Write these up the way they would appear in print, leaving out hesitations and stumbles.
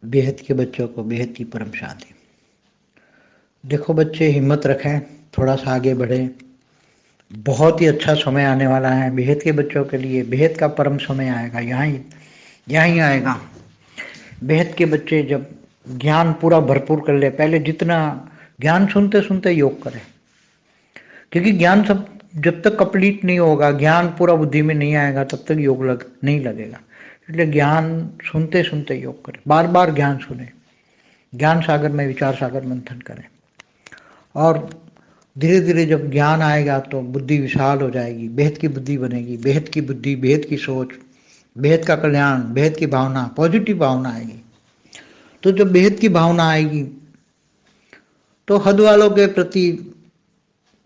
बेहद के बच्चों को बेहद की परम शांति। देखो बच्चे, हिम्मत रखें, थोड़ा सा आगे बढ़े। बहुत ही अच्छा समय आने वाला है बेहद के बच्चों के लिए। बेहद का परम समय आएगा, यहाँ ही आएगा। बेहद के बच्चे जब ज्ञान पूरा भरपूर कर ले, पहले जितना ज्ञान सुनते सुनते योग करें, क्योंकि ज्ञान सब जब तक कंप्लीट नहीं होगा, ज्ञान पूरा बुद्धि में नहीं आएगा, तब तक योग नहीं लगेगा। इसलिए ज्ञान सुनते सुनते योग करें, बार बार ज्ञान सुने, ज्ञान सागर में विचार सागर मंथन करें। और धीरे धीरे जब ज्ञान आएगा तो बुद्धि विशाल हो जाएगी, बेहद की बुद्धि बनेगी। बेहद की बुद्धि, बेहद की सोच, बेहद का कल्याण, बेहद की भावना, पॉजिटिव भावना आएगी। तो जब बेहद की भावना आएगी तो हद वालों के प्रति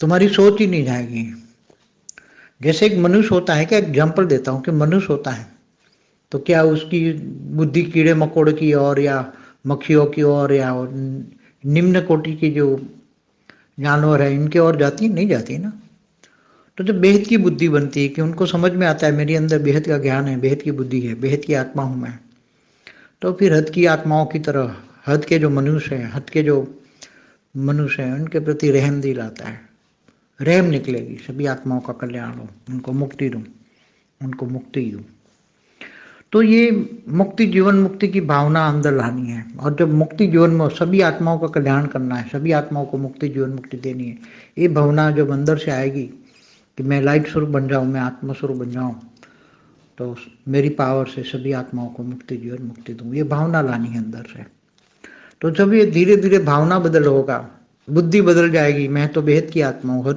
तुम्हारी सोच ही नहीं जाएगी। जैसे एक मनुष्य होता है, क्या एग्जाम्पल देता हूँ कि मनुष्य होता है तो क्या उसकी बुद्धि कीड़े मकोड़े की ओर या मक्खियों की ओर या निम्न कोटि की जो जानवर है इनके ओर जाती नहीं जाती ना। तो जब बेहद की बुद्धि बनती है कि उनको समझ में आता है मेरे अंदर बेहद का ज्ञान है, बेहद की बुद्धि है, बेहद की आत्मा हूं मैं, तो फिर हद की आत्माओं की तरह हद के जो मनुष्य हैं, हद के जो मनुष्य हैं उनके प्रति रहम दिल आता है। रहम निकलेगी, सभी आत्माओं का कल्याण हो, उनको मुक्ति दूं, उनको मुक्ति दूं। तो ये मुक्ति, जीवन मुक्ति की भावना अंदर लानी है। और जब मुक्ति जीवन में सभी आत्माओं का कल्याण करना है, सभी आत्माओं को मुक्ति जीवन मुक्ति देनी है, ये भावना जब अंदर से आएगी कि मैं लाइट स्वरूप बन जाऊं, मैं आत्मा स्वरूप बन जाऊं, तो मेरी पावर से सभी आत्माओं को मुक्ति जीवन मुक्ति दूं, ये भावना लानी है अंदर से। तो जब ये धीरे धीरे भावना बदल होगा, बुद्धि बदल जाएगी। मैं तो बेहद की आत्मा हूँ,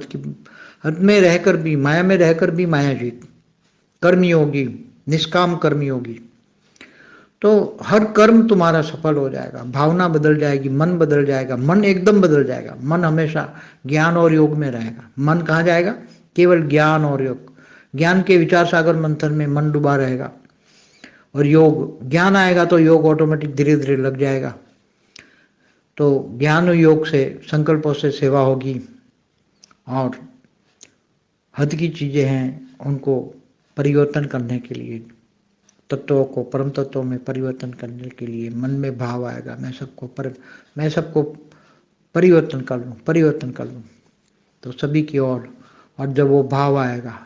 हद में रहकर भी, माया में रहकर भी माया जीत, कर्मयोगी, निष्काम कर्मयोगी। तो हर कर्म तुम्हारा सफल हो जाएगा, भावना बदल जाएगी, मन बदल जाएगा, मन एकदम बदल जाएगा। मन हमेशा ज्ञान और योग में रहेगा। मन कहाँ जाएगा? केवल ज्ञान और योग, ज्ञान के विचार सागर मंथन में मन डूबा रहेगा। और योग, ज्ञान आएगा तो योग ऑटोमेटिक धीरे धीरे लग जाएगा। तो ज्ञान और योग से, संकल्पों से सेवा होगी। और हद की चीजें हैं उनको परिवर्तन करने के लिए, तत्वों को परम तत्वों में परिवर्तन करने के लिए मन में भाव आएगा, मैं सबको परिवर्तन कर लूँ, परिवर्तन कर लूँ, तो सभी की ओर। और जब वो भाव आएगा,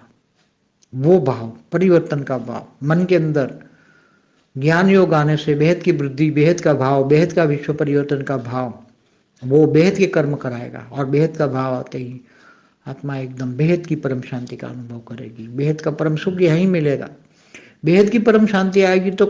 वो भाव, परिवर्तन का भाव मन के अंदर, ज्ञान योग आने से बेहद की वृद्धि, बेहद का भाव, बेहद का विश्व परिवर्तन का भाव, वो बेहद के कर्म कराएगा। और बेहद का भाव आते ही आत्मा एकदम बेहद की परम शांति का अनुभव करेगी। बेहद का परम सुख यहीं मिलेगा। बेहद की परम शांति आएगी तो